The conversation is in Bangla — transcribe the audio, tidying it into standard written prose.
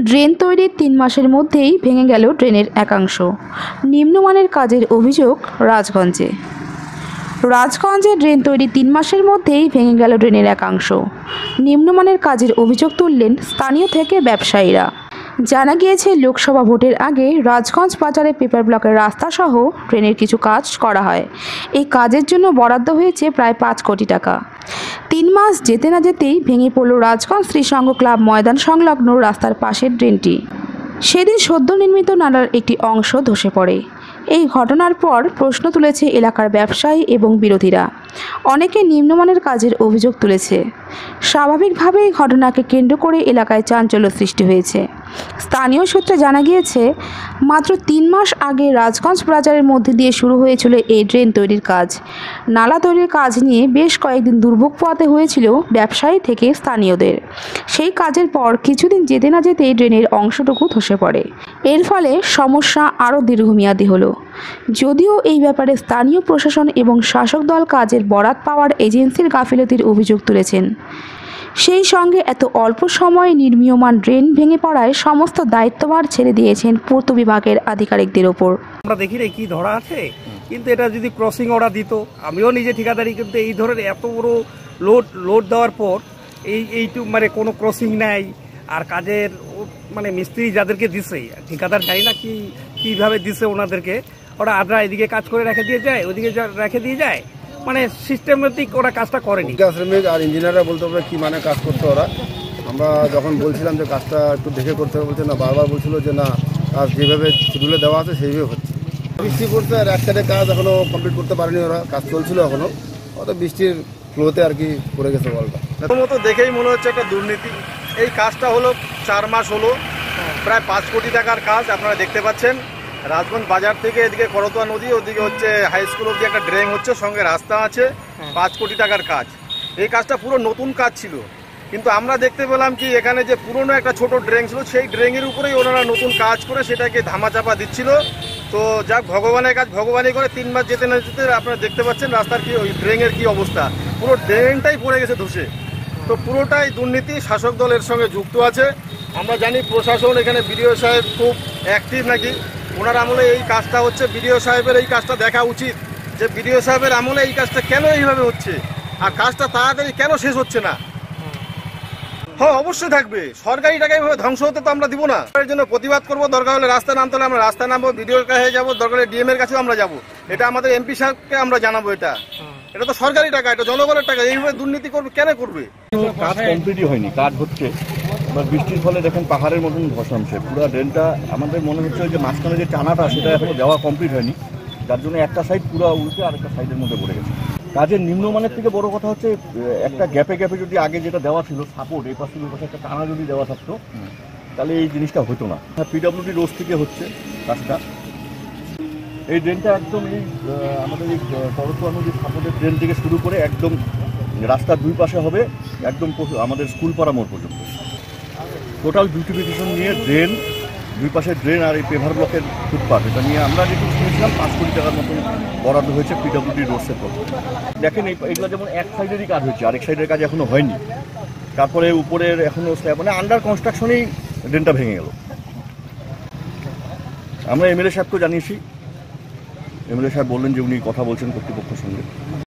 ড্রেন তৈরির ৩ মাসের মধ্যেই ভেঙে গেল ড্রেনের একাংশ। নিম্নমানের কাজের অভিযোগ রাজগঞ্জে। রাজগঞ্জে ড্রেন তৈরির ৩ মাসের মধ্যেই ভেঙে গেল ড্রেনের একাংশ। নিম্নমানের কাজের অভিযোগ তুললেন স্থানীয় থেকে ব্যবসায়ীরা। জানা গিয়েছে, লোকসভা ভোটের আগে রাজগঞ্জ বাজারে পেপার ব্লকের রাস্তা সহ ড্রেনের কিছু কাজ করা হয়। এই কাজের জন্য বরাদ্দ হয়েছে প্রায় ৫ কোটি টাকা। ৩ মাস যেতে না যেতেই ভেঙে পড়ল রাজগঞ্জ শ্রীসংঘ ক্লাব ময়দান সংলগ্ন রাস্তার পাশের ড্রেনটি। সেদিন সদ্য নির্মিত নালার একটি অংশ ধসে পড়ে। এই ঘটনার পর প্রশ্ন তুলেছে এলাকার ব্যবসায়ী এবং বিরোধীরা। অনেকে নিম্নমানের কাজের অভিযোগ তুলেছে। স্বাভাবিকভাবেই ঘটনাকে কেন্দ্র করে এলাকায় চাঞ্চল্য সৃষ্টি হয়েছে। স্থানীয় সূত্রে জানা গিয়েছে, মাত্র ৩ মাস আগে রাজগঞ্জ বাজারের মধ্যে দিয়ে শুরু হয়েছিল এই ড্রেন তৈরির কাজ। নালা তৈরির কাজ নিয়ে বেশ কয়েকদিন দুর্ভোগ পোহাতে হয়েছিল ব্যবসায়ী থেকে স্থানীয়দের। সেই কাজের পর কিছুদিন যেতে না যেতেই ড্রেনের অংশটুকু ধসে পড়ে। এর ফলে সমস্যা আরও দীর্ঘমেয়াদী হলো। যদিও এই ব্যাপারে স্থানীয় প্রশাসন এবং শাসক দল কাজের বরাত পাওয়ার এজেন্সির গাফিলতির অভিযোগ তুলেছেন। সেই সঙ্গে এত অল্প সময়ে নির্মীয়মান ড্রেন ভেঙে পড়ায় সমস্ত দায়িত্বভার ছেড়ে দিয়েছেন পূর্ত বিভাগের আধিকারিকদের ওপর। আমরা দেখি রে কি ধরা আছে, কিন্তু এটা যদি ক্রসিং অর্ডার দিত, আমিও নিজে ঠিকাদারি, কিন্তু এই ধরনের এত বড় লোড দেওয়ার পর এইটুকু মানে কোনো ক্রসিং নাই। আর কাজের মানে মিস্ত্রি যাদেরকে দিছে, ঠিকাদার জানি না কীভাবে দিছে ওনাদেরকে, ওরা আদ্রা এদিকে কাজ করে রেখে দিয়ে যায়, ওইদিকে রেখে দিয়ে যায়, মানে সিস্টেমেটিক ওরা কাজটা করেনি। শ্রমিক আর ইঞ্জিনিয়াররা বলতে হবে কি মানে কাজ করতে ওরা। আমরা যখন বলছিলাম যে কাজটা একটু দেখে করতে হবে, বলছে না, বারবার বলছিল যে না, কাজ যেভাবে শিডিউলে দেওয়া আছে সেইভাবে হচ্ছে। বৃষ্টি পড়ছে আর এক সাইডে কাজ এখনো কমপ্লিট করতে পারেনি ওরা, কাজ চলছিল এখনো, অত বৃষ্টির ফ্লোতে আর কি পড়ে গেছে বলটা। প্রথমত দেখেই মনে হচ্ছে একটা দুর্নীতি। এই কাজটা হলো ৪ মাস হলো, প্রায় ৫ কোটি টাকার কাজ। আপনারা দেখতে পাচ্ছেন রাজগঞ্জ বাজার থেকে এদিকে করতোয়া নদী, ওদিকে হচ্ছে হাই স্কুল অব্দি একটা ড্রেন হচ্ছে, সঙ্গে রাস্তা আছে। ৫ কোটি টাকার কাজ। এই কাজটা পুরো নতুন কাজ ছিল, কিন্তু আমরা দেখতে পেলাম কি এখানে যে পুরনো একটা ছোট ড্রেন ছিল, সেই ড্রেনের উপরেই ওনারা নতুন কাজ করে সেটাকে ধামাচাপা দিচ্ছিল। তো যাক, ভগবানের কাজ ভগবানই করে। 3 মাস যেতে না যেতে আপনারা দেখতে পাচ্ছেন রাস্তার কি, ওই ড্রেনের কি অবস্থা, পুরো ড্রেনটাই পড়ে গেছে ধসে। তো পুরোটাই দুর্নীতি, শাসক দলের সঙ্গে যুক্ত আছে। আমরা জানি প্রশাসন, এখানে বিডিও সাহেব খুব অ্যাক্টিভ নাকি, ওনার আমলে এই কাজটা হচ্ছে। বিডিও সাহেবের এই কাজটা দেখা উচিত যে বিডিও সাহেবের আমলে এই কাজটা কেন এইভাবে হচ্ছে, আর কাজটা তাড়াতাড়ি কেন শেষ হচ্ছে না। হ্যাঁ, অবশ্যই থাকবে। সরকারি টাকা এইভাবে ধ্বংস হতে তো আমরা দিব না। এর জন্য প্রতিবাদ করবো, দরকার হলে রাস্তায় নামতে হলে আমরা রাস্তায় নামবো, বিডিওর কাছে যাবো, দরকার হলে ডিএম এর কাছেও আমরা যাবো। এটা আমাদের এমপি সাহেবকে আমরা জানাবো। এটা তো সরকারি টাকা, এটা জনগণের টাকা, এইভাবে দুর্নীতি করবে কেন করবে? কাজ কমপ্লিটই হয়নি, কাজ হচ্ছে। এবার বৃষ্টির ফলে দেখেন পাহাড়ের মতন ধসামছে পুরো ড্রেনটা। আমাদের মনে হচ্ছে যে মাঝখানে যে টানাটা সেটা এখনো দেওয়া কমপ্লিট হয়নি, যার জন্য একটা সাইড পুরো উল্টে আরেকটা সাইডের মধ্যে পড়ে গেছে। কাজের নিম্নমানের থেকে বড় কথা হচ্ছে একটা গ্যাপে যদি আগে যেটা দেওয়া ছিল সাপোর্ট, এই পাশে ওই পাশে একটা টানা যদি দেওয়া থাকতো তাহলে এই জিনিসটা হতো না। পিডব্লিউডি রোড থেকে হচ্ছে কাজটা। এই ড্রেনটা একদম এই আমাদের এই করতোয়া নদীর সাপোর্টের ড্রেন থেকে শুরু করে একদম রাস্তার 2 পাশে হবে, একদম আমাদের স্কুল পাড়া মোড় পর্যন্ত টোটাল বিউটিফিকেশন নিয়ে ড্রেন, 2 পাশে ড্রেন আর এই পেভার ব্লকের ফুটপাথ, এটা নিয়ে আমরা যেটুকু শুনেছিলাম 5 কোটি টাকার মতন বরাদ্দ হয়েছে পিডব্লিউডি রোডসের পর। দেখেন এগুলো যেমন এক সাইডেরই কাজ হয়েছে, আরেক সাইডের কাজ এখনো হয়নি। তারপরে উপরের এখনো মানে আন্ডার কনস্ট্রাকশনেই ড্রেনটা ভেঙে গেল। আমরা এমএলএ সাহেবকেও জানিয়েছি, এমএলএ সাহেব বললেন যে উনি কথা বলছেন কর্তৃপক্ষের সঙ্গে।